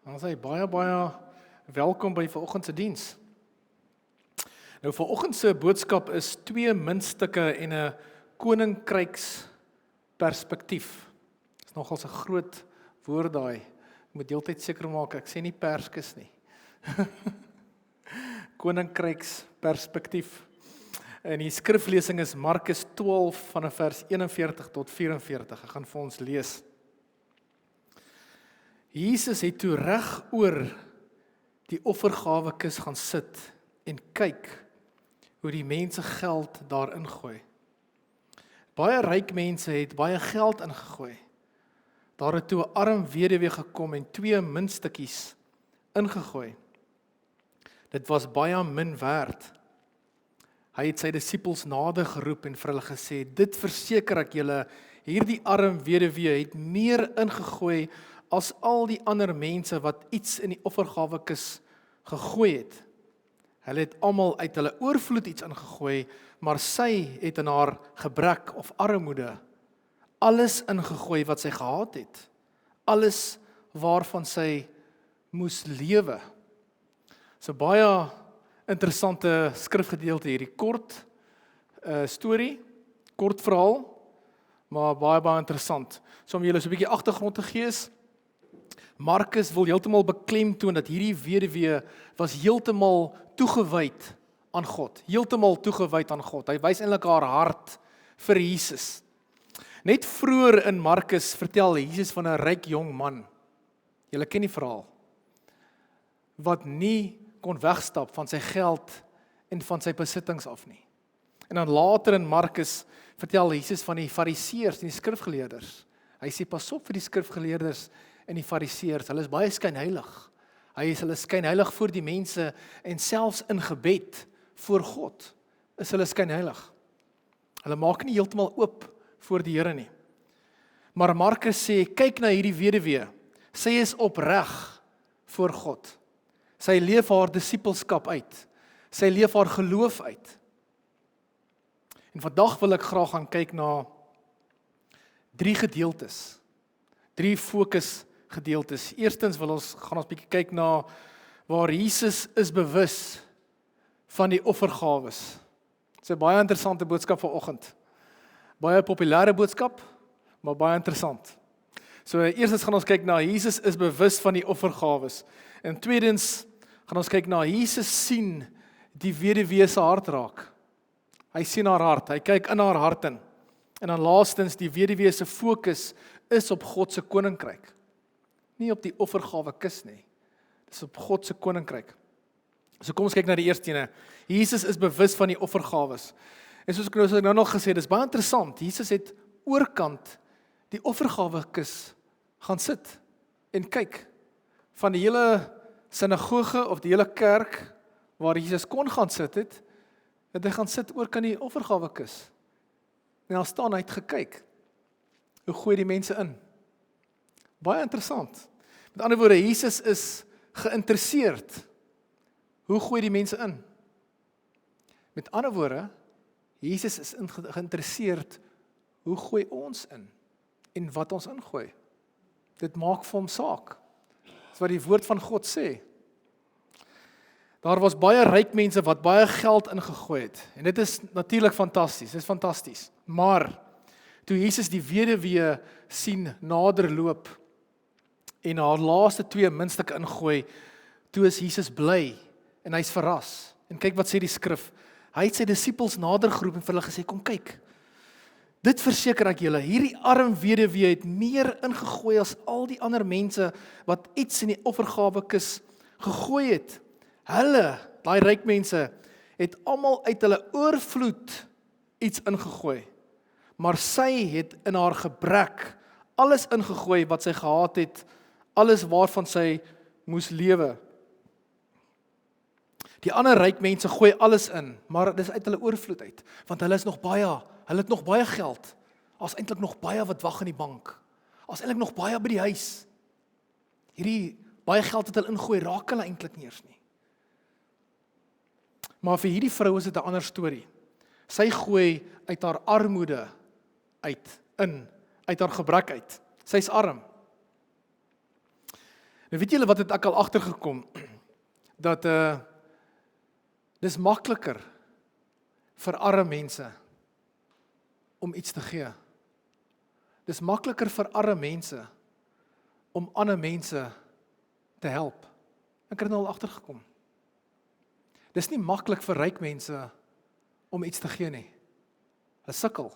Dan sê baie welkom by vanoggend se diens. Nou vanoggend se boodskap is 2 muntstukke en 'n koninkryks perspektief. Dit is nogals 'n groot woord daai. Ek moet deeltyd seker maak ek sê nie perskes nie. Koninkryks perspektief. En die skriflesing is Markus 12 vanaf vers 41 tot 44. Ek gaan vir ons lees. Jesus het toe reg oor die offergawekis gaan sit en kyk hoe die mense geld daar ingooi. Baie ryk mense het baie geld ingegooi. Daar het toe 'n arm weduwee gekom en 2 muntstukkies ingegooi. Dit was baie min werd. Hy het sy disippels nader geroep en vir hulle gesê: "Dit verseker ek julle, hierdie arm weduwee het meer ingegooi as al die ander mense wat iets in die offergawekis gegooi het. Hulle het almal uit hulle oorvloed iets ingegooi, maar sy het in haar gebrek of armoede alles ingegooi wat sy gehad het, alles waarvan sy moes lewe." So baie interessante skrifgedeelte hierdie, kort storie, kort verhaal, maar baie interessant. So om julle so 'n bietjie agtergrond te gee, Markus wil heeltemal beklemtoon dat hierdie weduwee was heeltemal toegewyd aan God. Heeltemal toegewyd aan God. Hy wys eintlik haar hart vir Jesus. Net vroeër in Markus vertel Jesus van 'n ryk jong man. Julle ken die verhaal. Wat nie kon wegstap van sy geld en van sy besittings af nie. En dan later in Markus vertel Jesus van die fariseërs en die skrifgeleerders. Hy sê pas op vir die skrifgeleerders en die fariseërs, hulle is baie skynheilig. Hulle is skynheilig voor die mense en selfs in gebed voor God is hulle skynheilig. Hulle maak nie heeltemal oop voor die Here nie. Maar Markus sê, kyk na hierdie weduwee. Sy is opreg voor God. Sy leef haar disippelskap uit. Sy leef haar geloof uit. En vandag wil ek graag gaan kyk na 3 gedeeltes. 3 fokusgedeeltes. Eerstens gaan ons bietjie kyk na waar Jesus is bewus van die offergawes. Dit is 'n baie interessante boodskap vanoggend. Baie populêre boodskap, maar baie interessant. So eerstens gaan ons kyk na Jesus is bewus van die offergawes. En tweedens gaan ons kyk na Jesus sien die weduwee se hart raak. Hy sien haar hart, hy kyk in haar hart in. En dan laastens, die weduwee se fokus is op God se koninkryk. Nie op die offergawekis nie. Dis op God se koninkryk. So kom ons kyk na die eerste ene. Jesus is bewus van die offergawes. En soos ek nou nog gesê het, dis baie interessant. Jesus het oorkant die offergawekis gaan sit en kyk. Van die hele sinagoge of die hele kerk waar Jesus kon gaan sit het hy gaan sit oorkant die offergawekis. En dan staan hy het gekyk. Hoe gooi die mense in? Baie interessant. Met ander woorde, Jesus is geïnteresseerd. Hoe gooi die mense in? Met ander woorde, Jesus is geïnteresseerd, hoe gooi ons in? En wat ons ingooi? Dit maak vir hom saak. Dis wat die woord van God sê. Daar was baie ryk mense wat baie geld ingegooi het. En dit is natuurlik fantasties, dit is fantasties. Maar, toe Jesus die weduwee sien nader loop, en haar laaste 2 muntstukke ingooi, toe is Jesus bly, en hy's verras. En kyk wat sê die skrif, hy het sy disippels nader geroep en vir hulle gesê, kom kyk, dit verseker ek julle, hierdie arm weduwee het meer ingegooi as al die ander mense, wat iets in die offergawekis gegooi het. Hulle, daai ryk mense, het almal uit hulle oorvloed iets ingegooi. Maar sy het in haar gebrek alles ingegooi wat sy gehad het, alles waarvan sy moes lewe. Die ander ryk mense gooi alles in, maar dis uit hulle oorvloed uit, want hulle het nog baie geld. As eintlik nog baie wat wag in die bank. As eintlik nog baie by die huis. Hierdie baie geld wat hulle ingooi, raak hulle eintlik nie eers nie. Maar vir hierdie vrou is dit 'n ander storie. Sy gooi uit haar armoede uit haar gebrek uit. Sy's arm. Nou weet julle wat het ek al agtergekom? Dat dis makliker vir arme mense om iets te gee. Dis makliker vir arme mense om ander mense te help. Ek het nou al agtergekom. Dis nie maklik vir ryk mense om iets te gee nie. Hulle sukkel.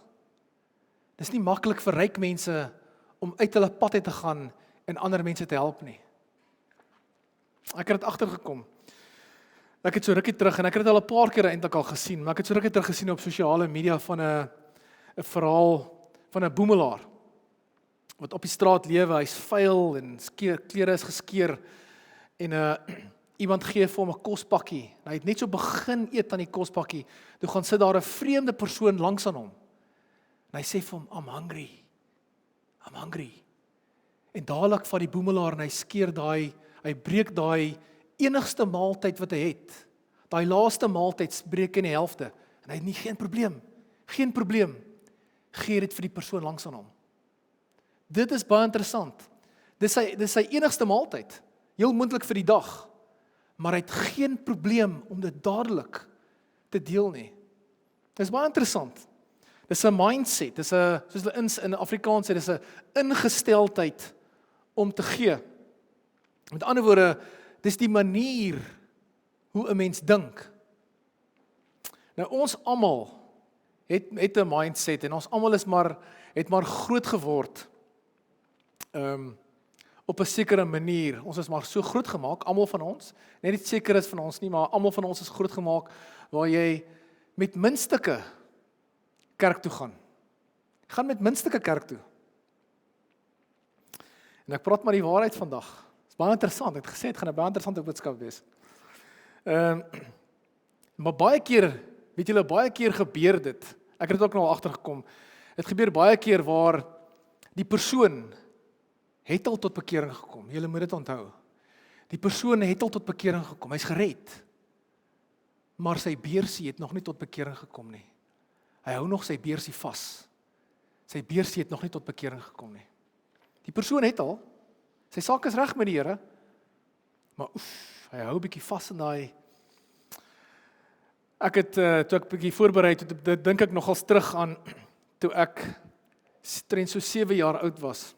Dis nie maklik vir ryk mense om uit hulle pad uit te gaan en ander mense te help nie. Ek het dit agtergekom. Ek het so rukkie terug, en ek het dit al 'n paar keer eintlik al gesien, maar ek het so rukkie terug gesien op sosiale media van 'n verhaal van 'n boemelaar wat op die straat lewe. Hy's vuil en klere is geskeur en iemand gee vir hom 'n kospakkie. Hy het net so begin eet aan die kospakkie. Toe gaan sit daar 'n vreemde persoon langs aan hom. En hy sê vir hom, I'm hungry. En dadelik vat die boemelaar en hy breek daai enigste maaltyd wat hy het. Daai laaste maaltyd breek in die helfte. En hy het nie geen probleem. Gee dit vir die persoon langs aan hom. Dit is baie interessant. Dis sy enigste maaltyd. Heel moontlik vir die dag. Maar hy het geen probleem om dit dadelik te deel nie. Dis baie interessant. Dis 'n mindset, dis 'n, soos hulle in Afrikaans sê, dis 'n ingesteldheid om te gee. Met ander woorde, dis die manier hoe 'n mens dink. Nou ons almal het 'n mindset en ons almal het maar groot geword op 'n sekere manier. Ons is maar so groot gemaak, almal van ons, net nie seker is van ons nie, maar almal van ons is groot gemaak waar jy met muntstukke kerk toe gaan. Gaan met muntstukke kerk toe. En ek praat maar die waarheid vandag. Dit is baie interessant. Ek het gesê dit gaan 'n baie interessante boodskap wees. Maar baie keer gebeur dit. Ek het dit ook nou al agtergekom. Dit gebeur baie keer waar die persoon het al tot bekering gekom. Julle moet dit onthou. Die persoon het al tot bekering gekom. Hy's gered. Maar sy beursie het nog nie tot bekering gekom nie. Hy hou nog sy beursie vas. Sy beursie het nog nie tot bekering gekom nie. Die persoon het al, sy saak is reg met die Here, maar hy hou 'n bietjie vas in daai. Ek het, toe ek 'n bietjie voorberei, toe dink ek nogals terug aan, toe ek so 7 jaar oud was.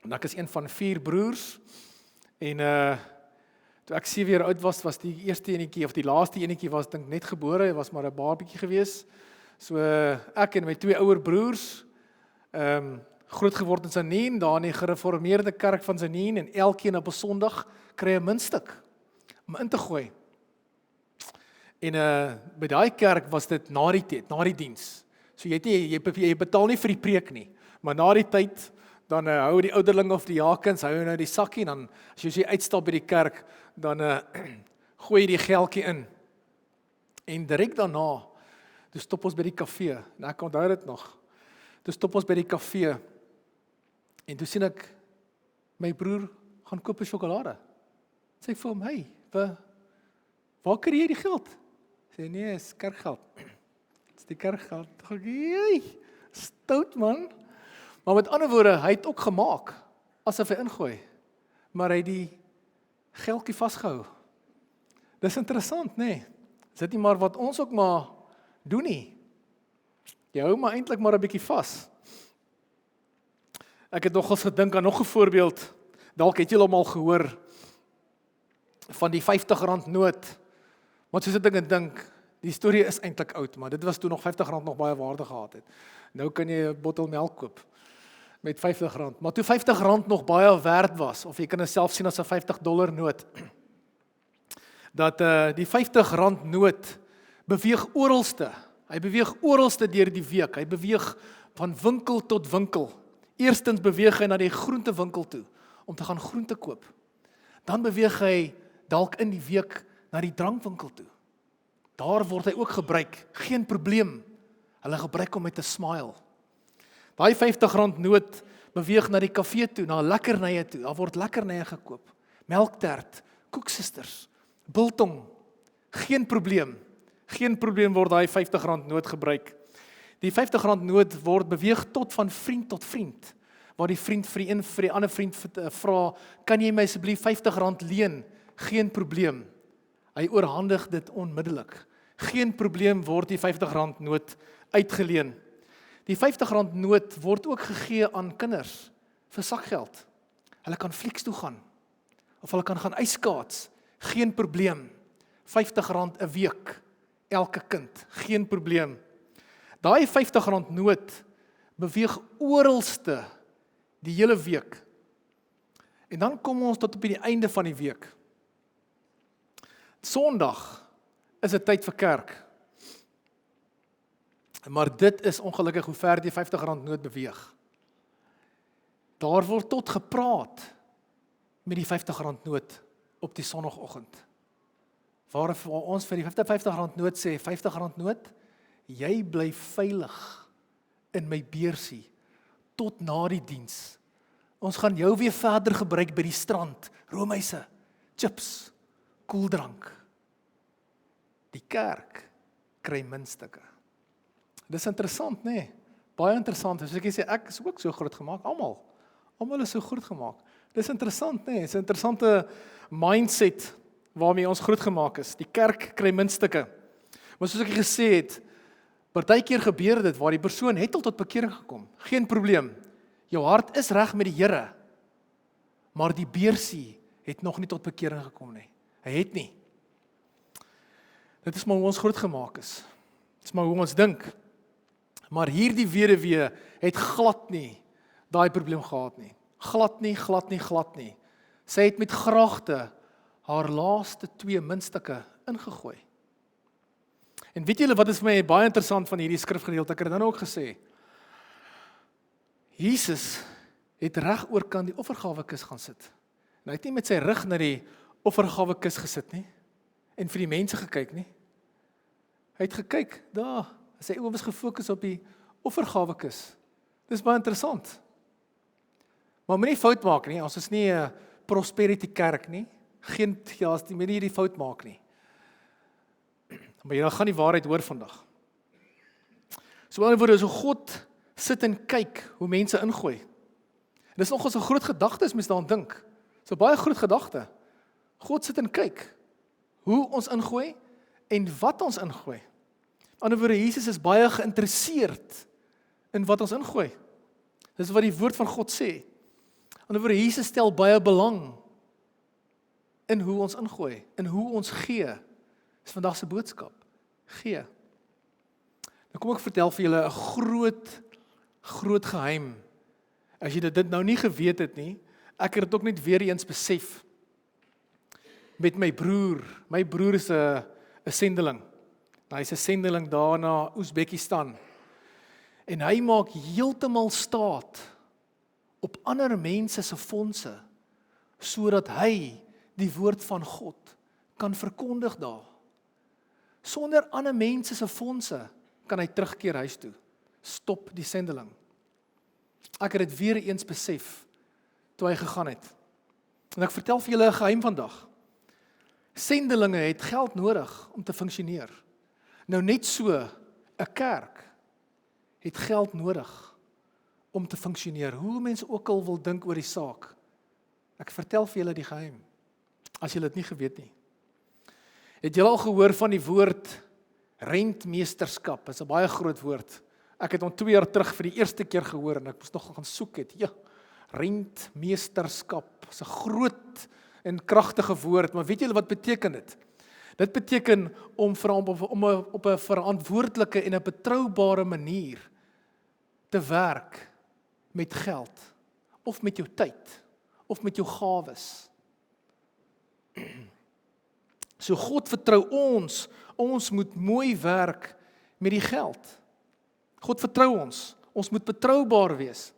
En ek is een van 4 broers, en toe ek 7 jaar oud was die eerste enetjie, of die laaste enetjie was, dink net gebore, hy was maar 'n babietjie gewees. So ek en my 2 ouer broers, groot geword in Sanien, daar in die gereformeerde kerk van Sanien, en elkeen op 'n Sondag kry 'n muntstuk om in te gooi. En by daai kerk was dit na die diens. So jy betaal nie vir die preek nie, maar na die tyd, dan hou die ouderlinge of die jakens, hou nou die sakkie, en dan as jy uitstap by die kerk, dan gooi jy die geldjie in. En direk daarna, toe stop ons by die kafee, en ek onthou dit nog. Toe stop ons by die kafee, en toe sien ek, my broer gaan koop 'n sjokolade. Sê ek vir hom, hey, waar kry jy die geld? Sê nee, is kerkgeld. Dis die kerkgeld. Jy, stout man. Maar met ander woorde, hy het ook gemaak, asof hy ingooi, maar hy het die geldjie vasgehou. Dis interessant, nê? Is dit nie maar wat ons ook maar doen nie? Jy hou maar eintlik maar 'n bietjie vas. Ek het nogals gedink aan nog 'n voorbeeld. Dalk het julle hom al gehoor van die R50 noot. Maar soos ek dink, die storie is eintlik oud, maar dit was toe nog R50 nog baie waarde gehad het. Nou kan jy 'n bottel melk koop met R50. Maar toe R50 nog baie werd was, of jy kan dit self sien as 'n $50 noot, dat die R50 noot beweeg oralste. Hy beweeg oralste deur die week. Hy beweeg van winkel tot winkel. Eerstens beweeg hy na die groentewinkel toe om te gaan groente koop. Dan beweeg hy dalk in die week na die drankwinkel toe. Daar word hy ook gebruik, geen probleem. Hulle gebruik hom met 'n smile. Daai R50 noot beweeg na die kafee toe, na lekkernye toe. Daar word lekkernye gekoop. Melktert, koeksisters, biltong. Geen probleem. Geen probleem word daai R50 noot gebruik. Die R50 noot word beweeg tot van vriend tot vriend. waar die vriend vir die ander vriend vra, kan jy my asseblief R50 leen? Geen probleem. Hy oorhandig dit onmiddellik. Geen probleem word die R50 noot uitgeleen. Die R50 noot word ook gegee aan kinders vir sakgeld. Hulle kan flieks toe gaan of hulle kan gaan ijskaats. Geen probleem. R50 'n week, elke kind. Geen probleem. Daai R50 noot beweeg oralste die hele week. En dan kom ons tot op die einde van die week. Sondag is 'n tyd vir kerk. Maar dit is ongelukkig hoe ver die R50 noot beweeg. Daar word tot gepraat met die R50 noot op die sondagoggend. Waar ons vir die R50 noot sê, R50 noot, jy bly veilig in my beursie tot na die diens. Ons gaan jou weer verder gebruik by die strand, roomhuise, chips, koeldrank. Die kerk kry muntstukke. Dis interessant, nee. Baie interessant. Soos ek sê, ek is ook so groot gemaak, almal is so groot gemaak. Dis interessant, nee. Dis 'n interessante mindset waarmee ons groot gemaak is. Die kerk kry muntstukke. Maar soos ek gesê het, partykeer gebeur dit waar die persoon het al tot bekering gekom. Geen probleem. Jou hart is reg met die Here, maar die beursie het nog nie tot bekering gekom nie. Hy het nie. Dit is maar hoe ons groot gemaak is. Dit is maar hoe ons dink. Maar hierdie weduwee het glad nie daai probleem gehad nie. Glad nie. Sy het met graagte haar laaste 2 muntstukke ingegooi. En weet julle wat is vir my baie interessant van hierdie skrifgedeelte? Ek het dan ook gesê, Jesus het reg oorkant die offergawekis gaan sit. En hy het nie met sy rug na die offergawekis gesit nie, en vir die mense gekyk nie. Hy het gekyk, daar, sy oë was gefokus op die offergawekis. Dis baie interessant. Maar moenie fout maak nie, ons is nie 'n prosperity kerk nie. Geen, ja, moenie hierdie fout maak nie. Maar jy gaan die waarheid hoor vandag. So in 'n ander woorde, so God sit en kyk hoe mense ingooi. En dis nogals 'n groot gedagte as mens daaraan dink. So baie groot gedagte. God sit en kyk hoe ons ingooi en wat ons ingooi. In 'n ander woorde, Jesus is baie geïnteresseerd in wat ons ingooi. Dis wat die woord van God sê. In 'n ander woorde, Jesus stel baie belang in hoe ons ingooi, in hoe ons gee. Dis vandag se boodskap. Gee. Nou kom ek vertel vir julle 'n groot geheim. As jy dit nou nie geweet het nie, ek het dit ook net weer eens besef. Met my broer. My broer is 'n sendeling. Hy is 'n sendeling daar na Oezbekistan. En hy maak heeltemal staat op ander mense se fondse, sodat hy die woord van God kan verkondig daar. Sonder ander mense se fondse kan hy terugkeer huis toe. Stop die sendeling. Ek het dit weer eens besef toe hy gegaan het. En ek vertel vir julle 'n geheim vandag. Sendelinge het geld nodig om te funksioneer. Nou net so, 'n kerk het geld nodig om te funksioneer. Hoe mense ook al wil dink oor die saak. Ek vertel vir julle die geheim, as julle dit nie geweet nie. Het julle al gehoor van die woord rentmeesterskap? Dit is 'n baie groot woord. Ek het hom 2 jaar terug vir die eerste keer gehoor en ek moes nog gaan soek het. Ja, rentmeesterskap is 'n groot en kragtige woord, maar weet julle wat beteken dit? Dit beteken om op 'n verantwoordelike en 'n betroubare manier te werk met geld, of met jou tyd, of met jou gawes. So God vertrou ons moet mooi werk met die geld. God vertrou ons moet betroubaar wees.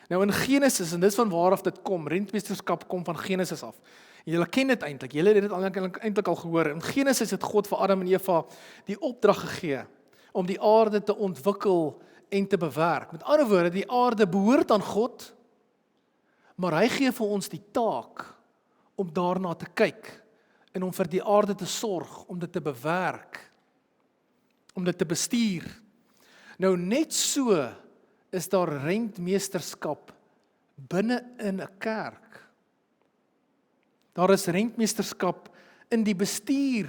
Nou in Genesis, en dis van waar af dit kom, rentmeesterskap kom van Genesis af. En julle ken dit eintlik, julle het dit eintlik al gehoor. In Genesis het God vir Adam en Eva die opdrag gegee om die aarde te ontwikkel en te bewerk. Met ander woorde, die aarde behoort aan God, maar hy gee vir ons die taak om daarna te kyk en om vir die aarde te sorg, om dit te bewerk, om dit te bestuur. Nou net so is daar rentmeesterskap binne in 'n kerk. Daar is rentmeesterskap in die bestuur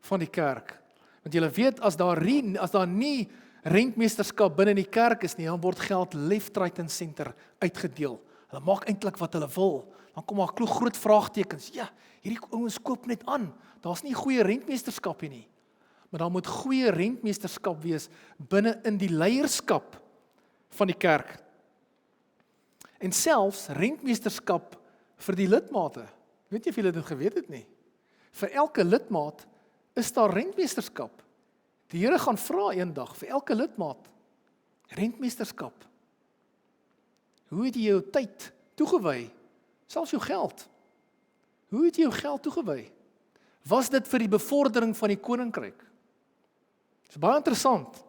van die kerk. Want julle weet, as daar nie rentmeesterskap binne in die kerk is nie, dan word geld left, right en center uitgedeel. Hulle maak eintlik wat hulle wil. Dan kom daar groot vraagtekens. Ja, hierdie ouens koop net aan. Daar's nie goeie rentmeesterskap hier nie. Maar daar moet goeie rentmeesterskap wees binne in die leierskap van die kerk. En selfs rentmeesterskap vir die lidmate. Weet jy of julle dit geweet het nie? Vir elke lidmaat is daar rentmeesterskap. Die Here gaan vra eendag vir elke lidmaat rentmeesterskap. Hoe het jy jou tyd toegewy? Selfs jou geld. Hoe het jy jou geld toegewy? Was dit vir die bevordering van die koninkryk? Dit is baie interessant.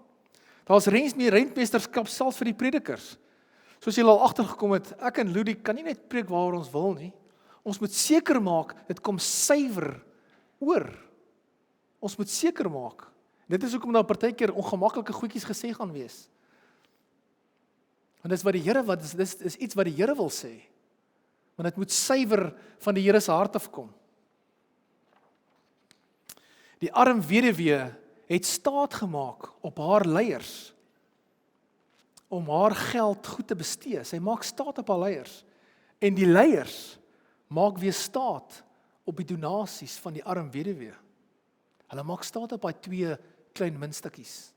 Daar's rentmeesterskap selfs vir die predikers. Soos julle al agtergekom het, ek en Ludie kan nie net preek waar ons wil nie. Ons moet seker maak, dit kom suiwer oor. Ons moet seker maak. Dit is hoekom daar partykeer ongemaklike goedjies gesê gaan wees. Want dis wat die Here dis iets wat die Here wil sê. Want dit moet suiwer van die Here se hart afkom. Die arm weduwee het staat gemaak op haar leiers om haar geld goed te bestee. Sy maak staat op haar leiers. En die leiers maak weer staat op die donasies van die arm weduwee. Hulle maak staat op daai 2 klein muntstukkies.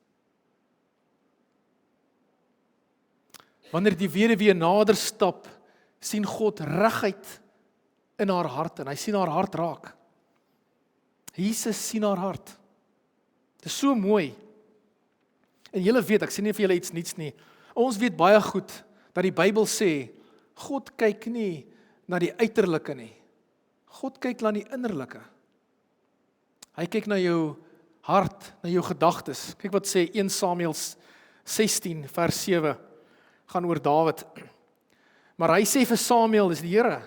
Wanneer die weduwee nader stap, sien God reguit in haar hart en hy sien haar hart raak. Jesus sien haar hart. Dit is so mooi. En julle weet, ek sê nie vir julle iets niets nie. Ons weet baie goed dat die Bybel sê, God kyk nie na die uiterlike nie. God kyk na die innerlike. Hy kyk na jou hart, na jou gedagtes. Kyk wat sê 1 Samuel 16 vers 7 gaan oor Dawid. Maar hy sê vir Samuel, dis die Here.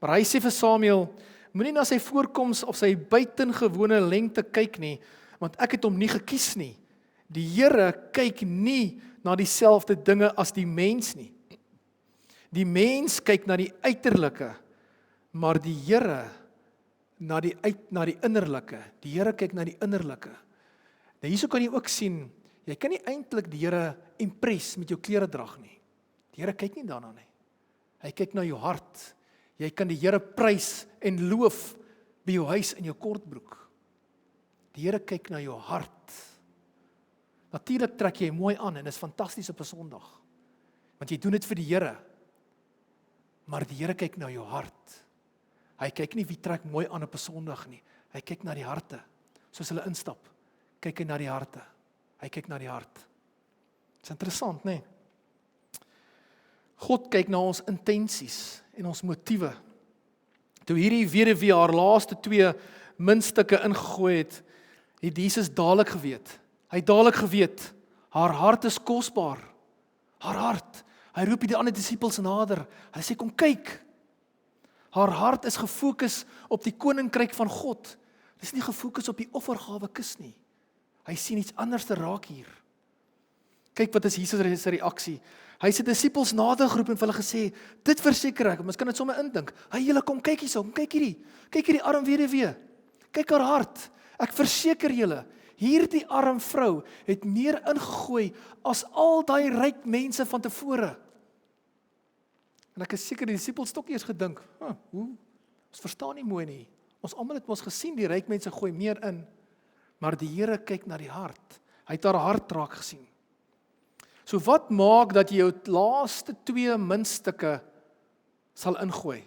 Maar hy sê vir Samuel, moenie na sy voorkoms of sy buitengewone lengte kyk nie, want ek het hom nie gekies nie. Die Here kyk nie na dieselfde dinge as die mens nie. Die mens kyk na die uiterlike, maar die Here na die innerlike. Die Here kyk na die innerlike. Nou hierso kan jy ook sien, jy kan nie eintlik die Here impress met jou kleredrag nie. Die Here kyk nie daarna nie. Hy kyk na jou hart. Jy kan die Here prys en loof by jou huis in jou kortbroek. Die Here kyk na jou hart. Natuurlik trek jy mooi aan en is fantasties op 'n Sondag. Want jy doen dit vir die Here. Maar die Here kyk na jou hart. Hy kyk nie wie trek mooi aan op 'n Sondag nie. Hy kyk na die harte. Soos hulle instap, kyk hy na die harte. Hy kyk na die hart. Dit is interessant, né? God kyk na ons intensies en ons motiewe. Toe hierdie weduwee haar laaste 2 muntstukke ingegooi het, het Jesus dadelik geweet. Hy het dadelik geweet, haar hart is kosbaar. Haar hart. Hy roep die ander disippels nader. Hy sê, kom kyk. Haar hart is gefokus op die koninkryk van God. Dit is nie gefokus op die offergawe kus nie. Hy sien iets anders te raak hier. Kyk wat is Jesus se reaksie. Hy het sy disippels nader geroep en vir hulle gesê, dit verseker ek, ons kan dit sommer indink. Hey julle, kom kyk hierso, kom kyk hierdie. Kyk hierdie arm weduwee. Kyk haar hart. Ek verseker julle, hierdie arm vrou het meer ingegooi as al daai ryk mense van tevore. En ek is seker die disippels het ook eers gedink, ons verstaan nie mooi nie. Ons almal het ons gesien, die ryk mense gooi meer in, maar die Here kyk na die hart. Hy het haar hart raak gesien. So wat maak dat jy jou laaste 2 muntstukke sal ingooi?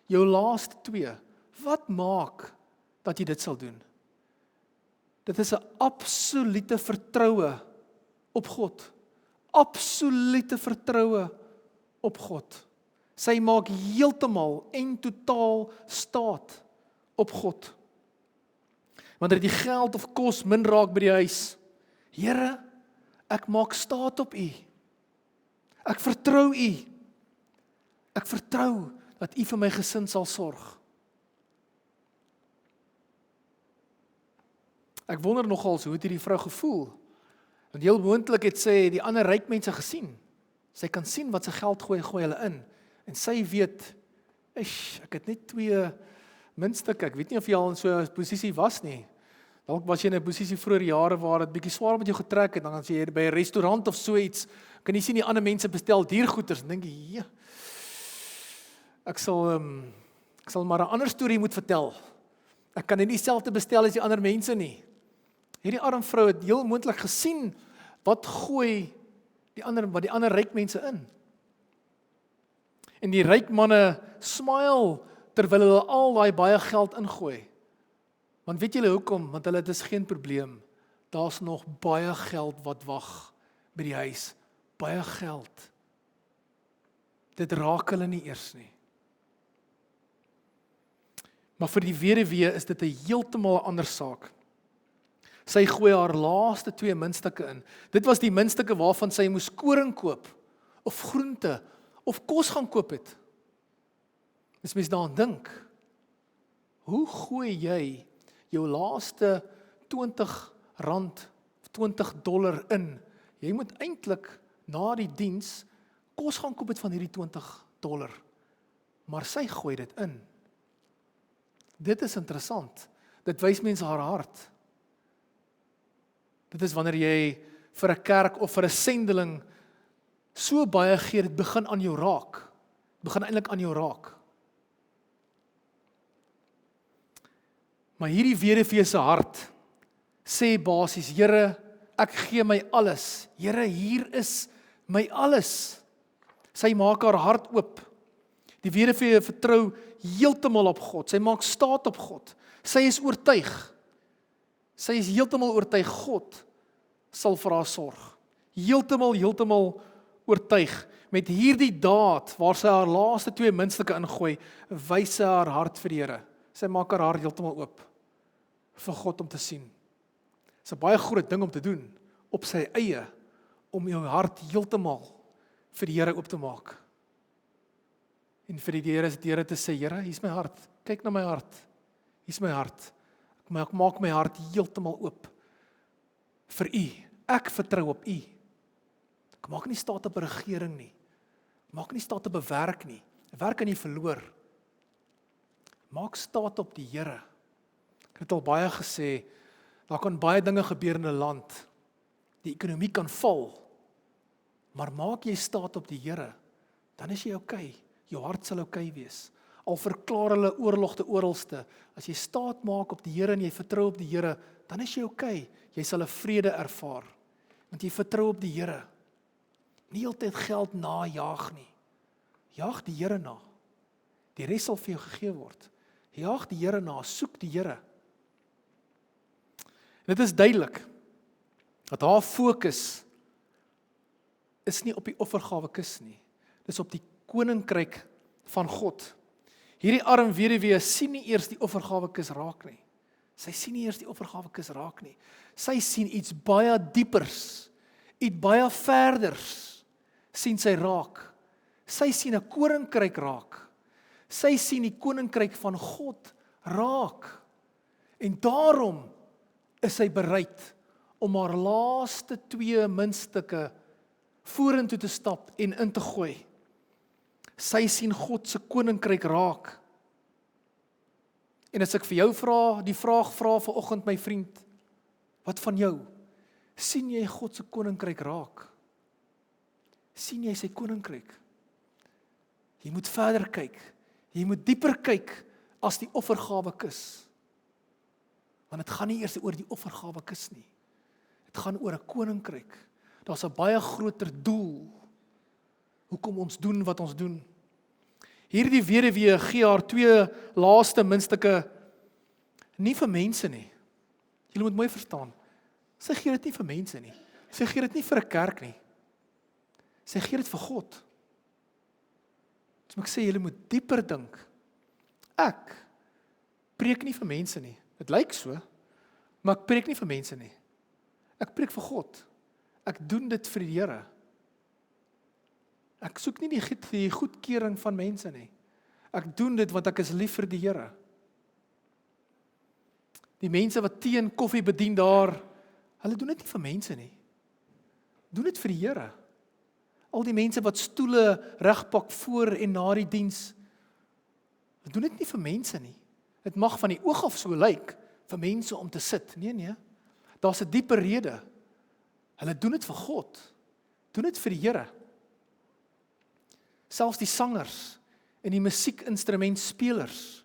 Jou laaste 2. Wat maak dat jy dit sal doen? Dit is 'n absolute vertroue op God. Absolute vertroue op God. Sy maak heeltemal en totaal staat op God. Wanneer die geld of kos min raak by die huis, Here, ek maak staat op U. Ek vertrou U. Ek vertrou dat U vir my gesin sal sorg. Ek wonder nogals hoe het hierdie vrou gevoel? Want heel moontlik het sy die ander ryk mense gesien. Sy kan sien wat sy geld gooi hulle in. En sy weet, ek het net 2 muntstukke, ek weet nie of jy al in so 'n posisie was nie. Dalk was jy in 'n posisie vroeër jare waar dit bietjie swaar met jou getrek het, dan as jy by 'n restaurant of so iets, kan jy sien die ander mense bestel diergoeders, en dink jy, ja, ek sal maar 'n ander storie moet vertel. Ek kan nie dieselfde bestel as die ander mense nie. Hierdie arme vrou het heel moontlik gesien, wat gooi wat die ander ryk mense in. En die ryk manne smile, terwyl hulle al daai baie geld ingooi. Want weet julle hoekom? Want hulle, dit is geen probleem. Daar's nog baie geld wat wag by die huis. Baie geld. Dit raak hulle nie eers nie. Maar vir die weduwee is dit 'n heeltemal 'n ander saak. Sy gooi haar laaste 2 muntstukke in. Dit was die muntstukke waarvan sy moes koring koop, of groente, of kos gaan koop het. As mens daaraan dink, hoe gooi jy jou laaste R20 of $20 in? Jy moet eintlik na die diens kos gaan koop het van hierdie $20, maar sy gooi dit in. Dit is interessant. Dit wys mense haar hart. Dit is wanneer jy vir 'n kerk of vir 'n sendeling so baie gee, dit begin aan jou raak. Dit begin eintlik aan jou raak. Maar hierdie weduwee se hart sê basies, Here, ek gee my alles. Here, hier is my alles. Sy maak haar hart oop. Die weduwee vertrou heeltemal op God. Sy maak staat op God. Sy is oortuig. Sy is heeltemal oortuig God sal vir haar sorg. Heeltemal oortuig. Met hierdie daad waar sy haar laaste 2 muntstukke ingooi, wys sy haar hart vir die Here. Sy maak haar hart heeltemal oop vir God om te sien. Dit is 'n baie groot ding om te doen op sy eie, om jou hart heeltemal vir die Here oop te maak. En vir die Here te sê, Here, hier's my hart. Kyk na my hart. Hier's my hart. Ek maak my hart heeltemal oop vir U. Ek vertrou op U. Ek maak nie staat op 'n regering nie. Maak nie staat op 'n werk nie. 'n Werk kan jy verloor. Maak staat op die Here. Ek het al baie gesê, daar kan baie dinge gebeur in 'n land. Die ekonomie kan val. Maar maak jy staat op die Here, dan is jy okay. Jou hart sal okay wees. Al verklaar hulle oorlog te oralste, as jy staat maak op die Here en jy vertrou op die Here, dan is jy okay. Jy sal 'n vrede ervaar, want jy vertrou op die Here. Nie altyd geld najaag nie. Jaag die Here na. Die res sal vir jou gegee word. Jaag die Here na, soek die Here. En dit is duidelik dat haar fokus is nie op die offergawekis nie. Dis op die koninkryk van God. Hierdie arm weduwee sien nie eers die offergawekis raak nie. Sy sien nie eers die offergawekis raak nie. Sy sien iets baie diepers, iets baie verders sien sy raak. Sy sien 'n koninkryk raak. Sy sien die koninkryk van God raak. En daarom is sy bereid om haar laaste 2 muntstukke vorentoe te stap en in te gooi. Sy sien God se koninkryk raak. En as ek vir jou die vraag vra vanoggend, my vriend, wat van jou? Sien jy God se koninkryk raak? Sien jy sy koninkryk? Jy moet verder kyk. Jy moet dieper kyk as die offergawekis. Want dit gaan nie eers oor die offergawekis nie. Dit gaan oor 'n koninkryk. Daar's 'n baie groter doel hoekom ons doen wat ons doen. Hierdie weduwee gee haar 2 laaste muntstukke nie vir mense nie. Julle moet mooi verstaan. Sy gee dit nie vir mense nie. Sy gee dit nie vir 'n kerk nie. Sy gee dit vir God. So ek sê, julle moet dieper dink. Ek preek nie vir mense nie. Dit lyk so, maar ek preek nie vir mense nie. Ek preek vir God. Ek doen dit vir die Here. Ek soek nie die goedkeuring van mense nie. Ek doen dit want ek is lief vir die Here. Die mense wat tee en koffie bedien daar, hulle doen dit nie vir mense nie. Doen dit vir die Here. Al die mense wat stoele regpak voor en na die diens. Hulle doen dit nie vir mense nie. Dit mag van die oog af so lyk, vir mense om te sit. Nee. Daar's 'n dieper rede. Hulle doen dit vir God. Doen dit vir die Here. Selfs die sangers en die musiekinstrumentspelers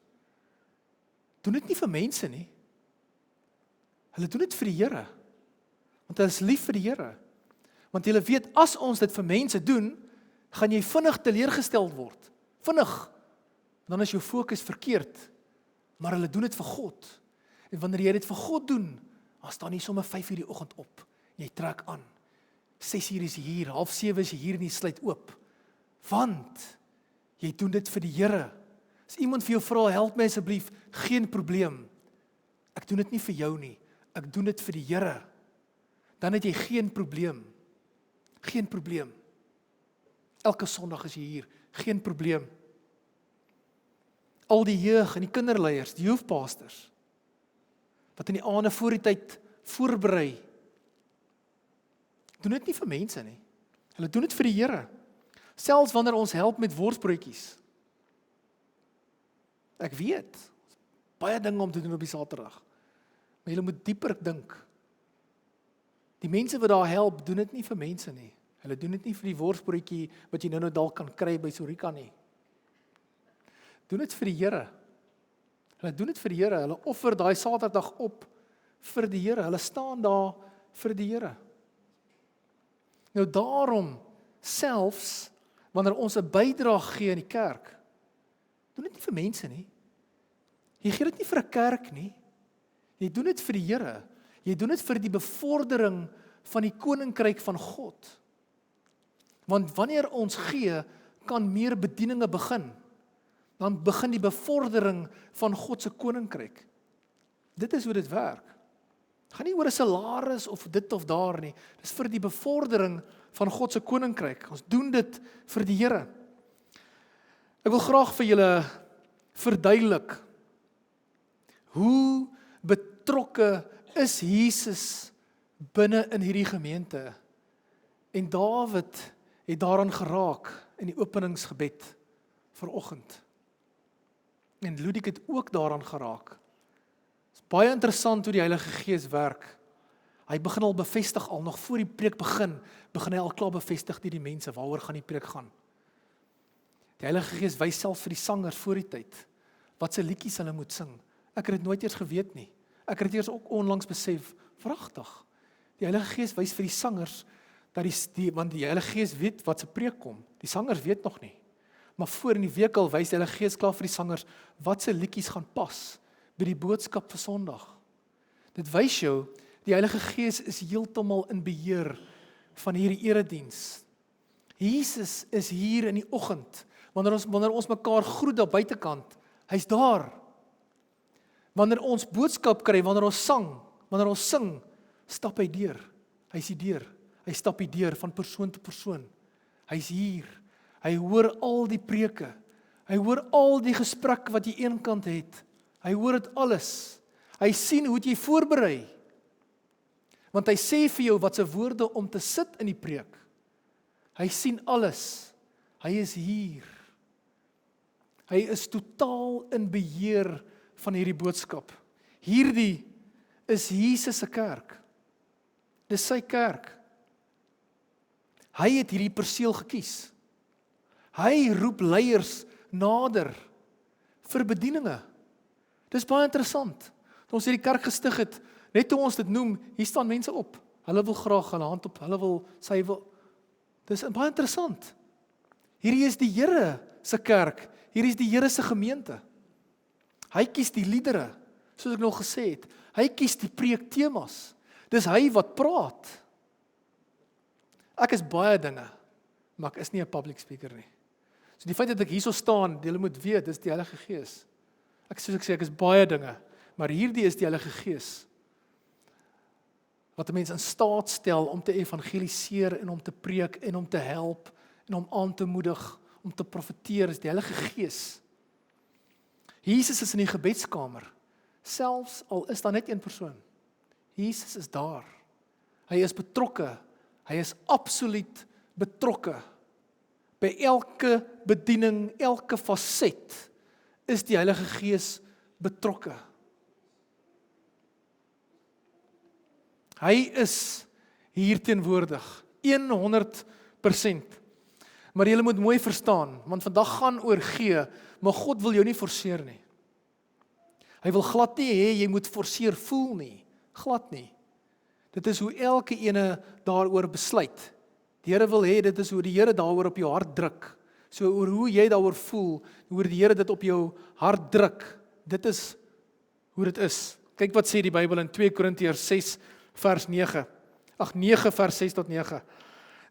doen dit nie vir mense nie. Hulle doen dit vir die Here. Want hulle is lief vir die Here. Want hulle weet, as ons dit vir mense doen, gaan jy vinnig teleurgestel word. Vinnig. Dan is jou fokus verkeerd. Maar hulle doen dit vir God. En wanneer jy dit vir God doen, dan staan jy sommer 5:00 die oggend op. Jy trek aan. 6:00 is hier, 6:30 is jy hier en jy sluit oop. Want jy doen dit vir die Here. As iemand vir jou vra, help my asseblief, geen probleem. Ek doen dit nie vir jou nie. Ek doen dit vir die Here. Dan het jy geen probleem. Geen probleem. Elke Sondag is jy hier. Geen probleem. Al die jeug en die kinderleiers, die hoofpastors, wat in die aande voor die tyd voorberei, doen dit nie vir mense nie. Hulle doen dit vir die Here. Selfs wanneer ons help met worsbroodjies. Ek weet, baie dinge om te doen op die Saterdag. Maar julle moet dieper dink. Die mense wat daar help, doen dit nie vir mense nie. Hulle doen dit nie vir die worsbroodjie wat jy nou dalk kan kry by Sorika nie. Doen dit vir die Here. Hulle doen dit vir die Here. Hulle offer daai Saterdag op vir die Here. Hulle staan daar vir die Here. Nou daarom, selfs wanneer ons 'n bydrae gee in die kerk, doen dit nie vir mense nie. Jy gee dit nie vir 'n kerk nie. Jy doen dit vir die Here. Jy doen dit vir die bevordering van die koninkryk van God. Want wanneer ons gee, kan meer bedieninge begin. Dan begin die bevordering van God se koninkryk. Dit is hoe dit werk. Het gaan nie oor 'n salaris of dit of daar nie. Dis vir die bevordering van God se koninkryk. Ons doen dit vir die Here. Ek wil graag vir julle verduidelik hoe betrokke is Jesus binne in hierdie gemeente. En Dawid het daaraan geraak in die openingsgebed vanoggend. En Ludik het ook daaraan geraak. Dit is baie interessant hoe die Heilige Gees werk. Hy begin al bevestig al, nog voor die preek begin hy al klaar bevestig die mense, waaroor gaan die preek gaan. Die Heilige Gees wys self vir die sangers voor die tyd, wat se liedjies hulle moet sing. Ek het dit nooit eers geweet nie. Ek het eers ook onlangs besef, vragtig. Die Heilige Gees wys vir die sangers, want die Heilige Gees weet wat se preek kom. Die sangers weet nog nie. Maar voor in die week al wys die Heilige Gees klaar vir die sangers, wat se liedjies gaan pas by die boodskap vir Sondag. Dit wys jou, die Heilige Gees is heeltemal in beheer van hierdie erediens. Jesus is hier in die oggend, wanneer ons mekaar groet daar buitekant, hy's daar. Wanneer ons boodskap kry, wanneer ons sing, stap hy deur. Hy's hier deur. Hy stap hier deur van persoon tot persoon. Hy's hier. Hy hoor al die preke. Hy hoor al die gesprekke wat jy eenkant het. Hy hoor dit alles. Hy sien hoe jy voorberei. Want hy sê vir jou wat se woorde om te sit in die preek. Hy sien alles. Hy is hier. Hy is totaal in beheer van hierdie boodskap. Hierdie is Jesus se kerk. Dis sy kerk. Hy het hierdie perseel gekies. Hy roep leiers nader vir bedieninge. Dis baie interessant. Toe ons hierdie kerk gestig het, net toe ons dit noem, hier staan mense op. Hulle wil graag hulle hand op, hulle wil, sy wil. Dis baie interessant. Hierdie is die Here se kerk. Hierdie is die Here se gemeente. Hy kies die liedere, soos ek nog gesê het. Hy kies die preektemas. Dis hy wat praat. Ek is baie dinge, maar ek is nie 'n public speaker nie. So die feit dat ek hierso staan, julle moet weet, dis die Heilige Gees. Soos ek sê, ek is baie dinge, maar hierdie is die Heilige Gees. Wat 'n mens in staat stel om te evangeliseer en om te preek en om te help en om aan te moedig, om te profeteer, is die Heilige Gees. Jesus is in die gebedskamer, selfs al is daar net een persoon. Jesus is daar. Hy is betrokke. Hy is absoluut betrokke By elke bediening, elke faset is die Heilige Gees betrokke. Hy is hier teenwoordig, 100%. Maar julle moet mooi verstaan, want vandag gaan oor gee, maar God wil jou nie forceer nie. Hy wil glad nie hê jy moet forceer voel nie, glad nie. Dit is hoe elke ene daaroor besluit. Die Here wil hê, dit is hoe die Here daaroor op jou hart druk. So oor hoe jy daaroor voel, hoe die Here dit op jou hart druk, dit is hoe dit is. Kyk wat sê die Bybel in 2 Korintiërs 6 vers 9. 9 vers 6 tot 9.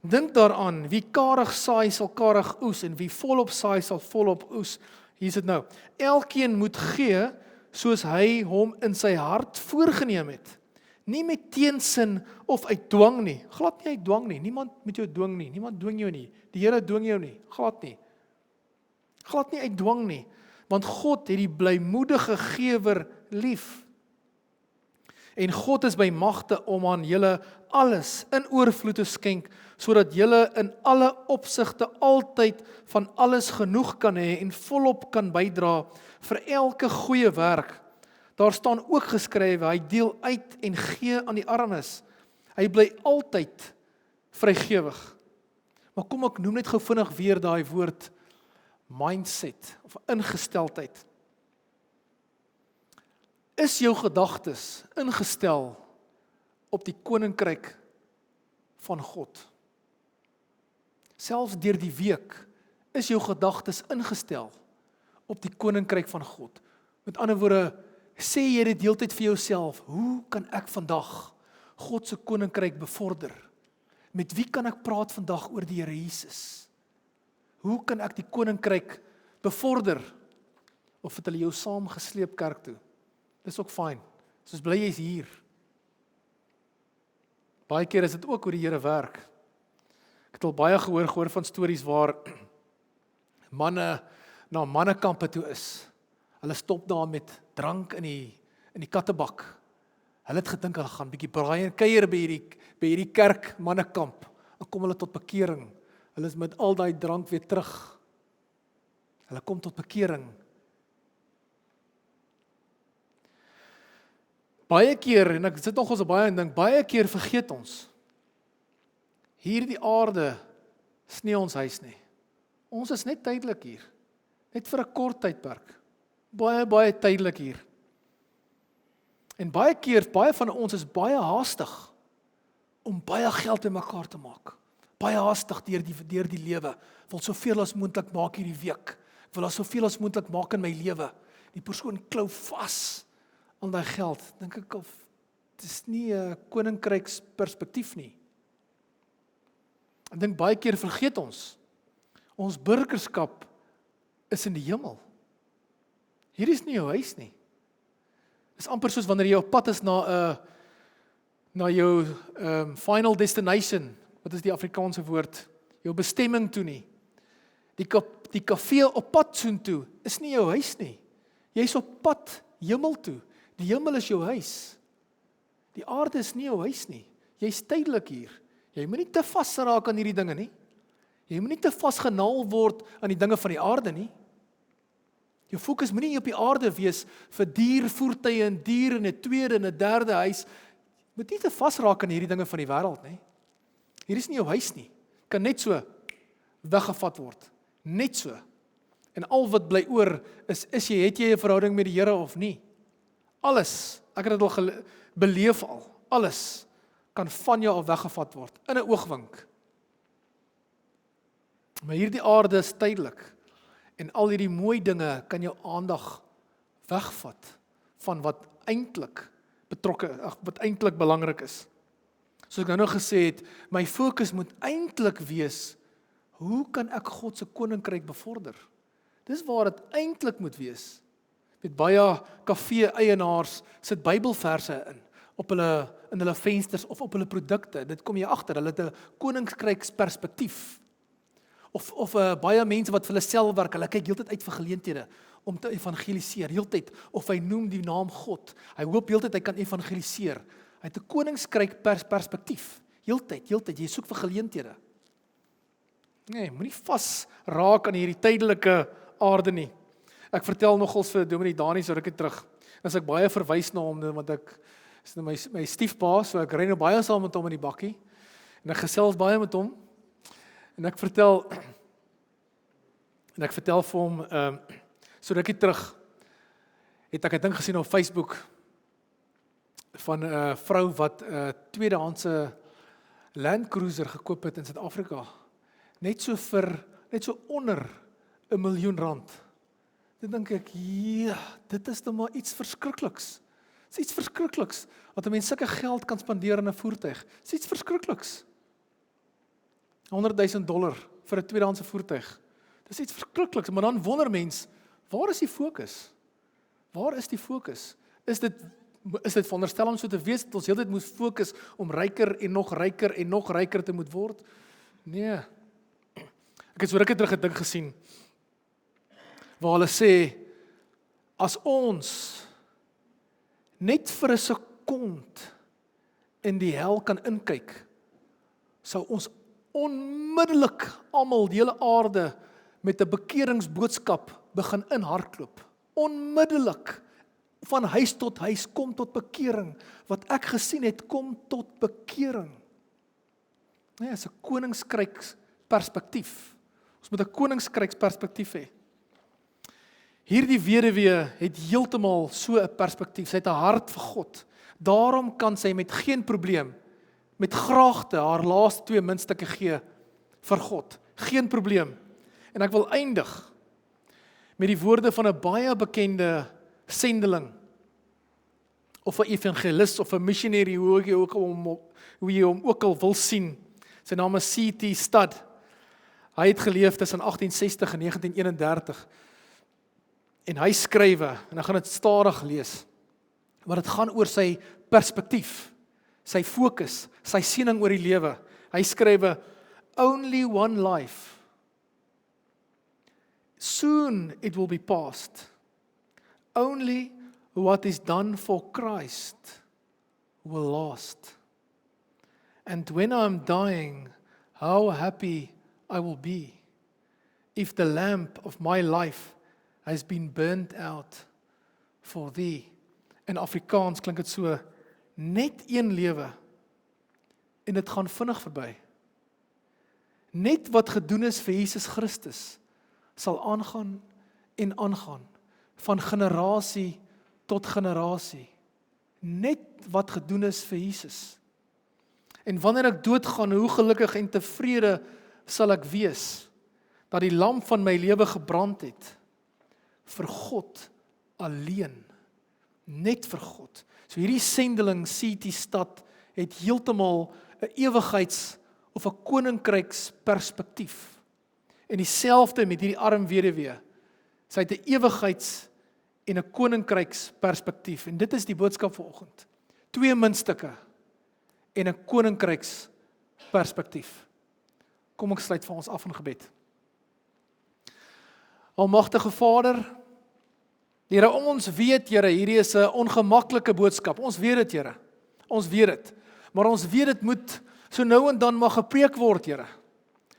Dink daaraan, wie karig saai sal karig oes en wie volop saai sal volop oes. Hier is dit nou. Elkeen moet gee soos hy hom in sy hart voorgenem het. Nie met teensin of uit dwang nie. Glad nie uit dwang nie. Niemand moet jou dwing nie. Niemand dwing jou nie. Die Here dwing jou nie. Glad nie. Glad nie uit dwang nie. Want God het die blymoedige gewer lief. En God is by magte om aan julle alles in oorvloed te skenk, sodat julle in alle opsigte altyd van alles genoeg kan hê en volop kan bydra vir elke goeie werk. Daar staan ook geskrywe, hy deel uit en gee aan die armes. Hy bly altyd vrygewig. Maar kom ek noem net gou vinnig weer daai woord mindset of ingesteldheid. Is jou gedagtes ingestel op die koninkryk van God? Selfs deur die week is jou gedagtes ingestel op die koninkryk van God. Met ander woorde, sê jy dit heeltyd vir jouself, hoe kan ek vandag God se koninkryk bevorder? Met wie kan ek praat vandag oor die Here Jesus? Hoe kan ek die koninkryk bevorder? Of het hulle jou saamgesleep kerk toe? Dis ook fyn. Soos bly jy's hier. Baie keer is dit ook hoe die Here werk. Ek het al baie gehoor van stories waar manne na mannekampe toe is. Hulle stop daar met drank in die kattebak. Hulle het gedink hulle gaan bietjie braai en kuier by hierdie kerk mannekamp. Dan kom hulle tot bekering. Hulle is met al daai drank weer terug. Hulle kom tot bekering. Baie keer, en ek sit nog ons baie en dink, baie keer vergeet ons. Hierdie aarde is nie ons huis nie. Ons is net tydelik hier. Net vir 'n kort tydperk. Baie tydelik hier. En baie keer, baie van ons is baie haastig om baie geld in mekaar te maak. Baie haastig deur die lewe. Wil soveel as moontlik maak hierdie week. Ek wil soveel as moontlik maak in my lewe. Die persoon klou vas aan daai geld. Dink ek of dit is nie 'n koninkryksperspektief nie. Ek dink baie keer vergeet ons burgerskap is in die hemel. Hier is nie jou huis nie. Dis amper soos wanneer jy op pad is na jou final destination. Wat is die Afrikaanse woord? Jou bestemming toe nie. Die kafee op pad soontoe is nie jou huis nie. Jy's op pad hemel toe. Die hemel is jou huis. Die aarde is nie jou huis nie. Jy's tydelik hier. Jy moet nie te vasgeraak aan hierdie dinge nie. Jy moet nie te vasgenaal word aan die dinge van die aarde nie. Jou fokus moet nie op die aarde wees vir diervoertuie en diere en 'n tweede en 'n derde huis. Jy moet nie te vasraak aan hierdie dinge van die wêreld nie. Hier is nie jou huis nie. Kan net so weggevat word. Net so. En al wat bly oor is het jy 'n verhouding met die Here of nie? Alles, ek het dit al beleef al, alles kan van jou af weggevat word, in 'n oogwink. Maar hierdie aarde is tydelik, en al hierdie mooi dinge kan jou aandag wegvat, van wat eintlik wat eintlik belangrik is. Soos ek nou gesê het, my fokus moet eintlik wees, hoe kan ek God se koninkryk bevorder? Dis waar dit eintlik moet wees. Met baie kafee-eienaars sit Bybelverse in hulle vensters of op hulle produkte. Dit kom jy agter, hulle het 'n koninkryksperspektief. Of baie mense wat vir hulle self werk, hulle kyk heeltyd uit vir geleenthede om te evangeliseer, heeltyd, of hy noem die naam God. Hy hoop heeltyd hy kan evangeliseer. Hy het 'n koninkryk perspektief. Heeltyd, jy soek vir geleenthede. Nee, moenie vas raak aan hierdie tydelike aarde nie. Ek vertel nogals vir Dominee Dani so rukkie terug. As ek baie verwys na hom, want ek is nou my stiefpa, so ek ry nou baie saam met hom in die bakkie. En ek gesels baie met hom. En ek vertel vir hom, so rukkie terug, het ek 'n ding gesien op Facebook, van 'n vrou wat 'n tweedehandse Land Cruiser gekoop het in Suid-Afrika. Net so onder R1 miljoen. Dan dink ek, ja, dit is dan maar iets verskrikliks. Dit is iets verskrikliks, dat 'n mens sulke geld kan spandeer aan 'n voertuig. Dit is iets verskrikliks. $100,000 vir 'n tweedehandse voertuig. Dit is iets verskrikliks, maar dan wonder mens, waar is die fokus? Waar is die fokus? Is dit veronderstel om so te wees, dat ons heeltyd moet fokus om ryker en nog ryker te moet word? Nee. Ek het so rukkie terug 'n ding gesien, waar hulle sê, as ons net vir 'n sekond in die hel kan inkyk, sou ons onmiddellik almal, die hele aarde, met 'n bekeringsboodskap begin inhardloop. Onmiddellik, van huis tot huis, kom tot bekering. Wat ek gesien het, kom tot bekering. Nee, is 'n koninkryksperspektief. Ons moet 'n koninkryksperspektief hê. Hierdie weduwee het heeltemal so 'n perspektief. Sy het 'n hart vir God. Daarom kan sy met geen probleem, met graagte, haar laaste 2 muntstukke gee vir God. Geen probleem. En ek wil eindig met die woorde van 'n baie bekende sendeling, of 'n evangelis, of 'n missionary, hoe jy hom ook al wil sien. Sy naam is C.T. Studd. Hy het geleef tussen 1860 en 1931. En hy skrywe, en ek gaan dit stadig lees, maar dit gaan oor sy perspektief, sy fokus, sy siening oor die lewe. Hy skrywe, only one life. Soon it will be past. Only what is done for Christ will last. And when I'm dying, how happy I will be if the lamp of my life has been burnt out for thee. In Afrikaans klink dit so, net een lewe en dit gaan vinnig verby. Net wat gedoen is vir Jesus Christus sal aangaan en aangaan, van generasie tot generasie. Net wat gedoen is vir Jesus. En wanneer ek doodgaan, hoe gelukkig en tevrede sal ek wees, dat die lamp van my lewe gebrand het, vir God alleen, net vir God. So hierdie sendeling, C.T. Studd, het heeltemal 'n ewigheids- of 'n koninkryksperspektief. En dieselfde met hierdie arm weduwee. Sy het 'n ewigheids- en 'n koninkryksperspektief. En dit is die boodskap vanoggend. 2 muntstukke en 'n koninkryksperspektief. Kom ek sluit vir ons af in gebed. Almagtige Vader, Here, ons weet, Here, hierdie is 'n ongemaklike boodskap. Ons weet dit, Here. Ons weet dit. Maar ons weet dit moet so nou en dan maar gepreek word, Here.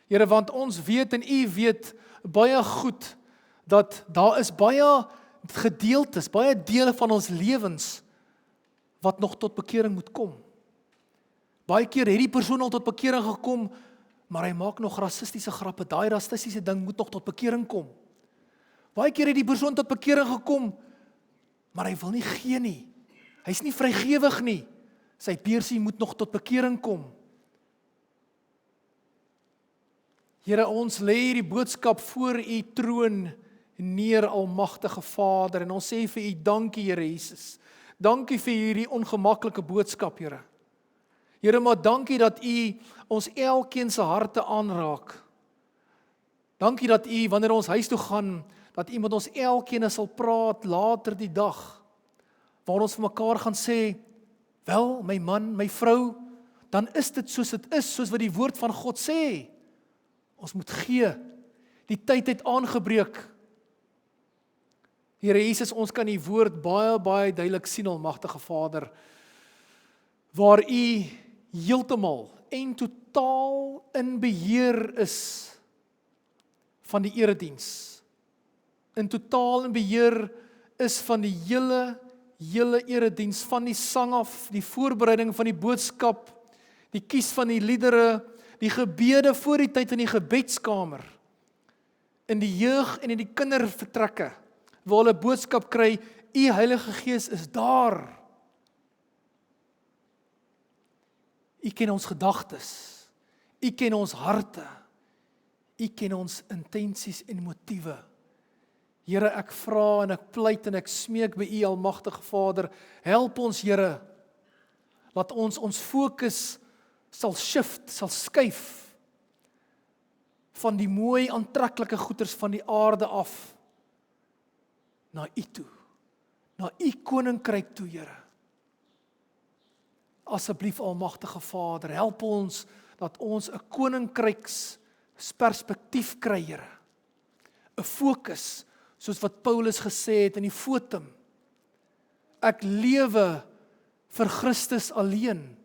Here, want ons weet en U weet baie goed dat daar is baie gedeeltes, baie dele van ons lewens wat nog tot bekering moet kom. Baie keer het die persoon al tot bekering gekom, maar hy maak nog rassistiese grappe. Daai rassistiese ding moet nog tot bekering kom. Baie keer het die persoon tot bekering gekom, maar hy wil nie gee nie. Hy's nie vrygewig nie. Sy beursie moet nog tot bekering kom. Here, ons lê hierdie boodskap voor U troon neer, almagtige Vader, en ons sê vir U dankie, Here Jesus. Dankie vir hierdie ongemaklike boodskap, Here. Here, maar dankie dat U ons elkeen se harte aanraak. Dankie dat U, wanneer ons huis toe gaan, dat U met ons elkeen sal praat later die dag, waar ons vir mekaar gaan sê, wel, my man, my vrou, dan is dit soos dit is, soos wat die woord van God sê. Ons moet gee. Die tyd het aangebreek. Here Jesus, ons kan die woord baie, baie duidelik sien, almagtige Vader, waar U heeltemal en totaal in beheer is van die erediens. In totaal in beheer is van die hele erediens, van die sang af, die voorbereiding van die boodskap, die kies van die liedere, die gebede voor die tyd in die gebedskamer, in die jeug en in die kindervertrekke, waar hulle boodskap kry, U Heilige Gees is daar. U ken ons gedagtes, U ken ons harte, U ken ons intensies en motiewe. Here, ek vra en ek pleit en ek smeek by U Almagtige Vader, help ons Here, laat ons fokus sal shift, sal skuif, van die mooi aantreklike goeders van die aarde af, na U toe, na U koninkryk toe, Here. Asseblief Almagtige Vader, help ons, dat ons 'n koninkryksperspektief kry, Here. 'n Fokus, soos wat Paulus gesê het in die Fotum. Ek lewe vir Christus alleen,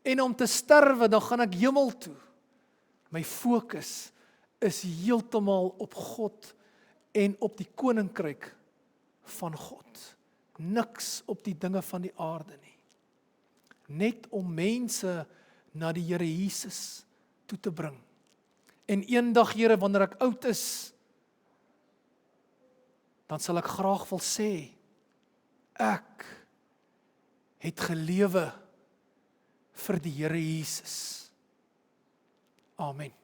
en om te sterwe, dan gaan ek hemel toe. My fokus is heeltemal op God en op die koninkryk van God. Niks op die dinge van die aarde nie. Net om mense na die Here Jesus toe te bring. En eendag, Here, wanneer ek oud is, dan sal ek graag wil sê, ek het gelewe vir die Here Jesus. Amen.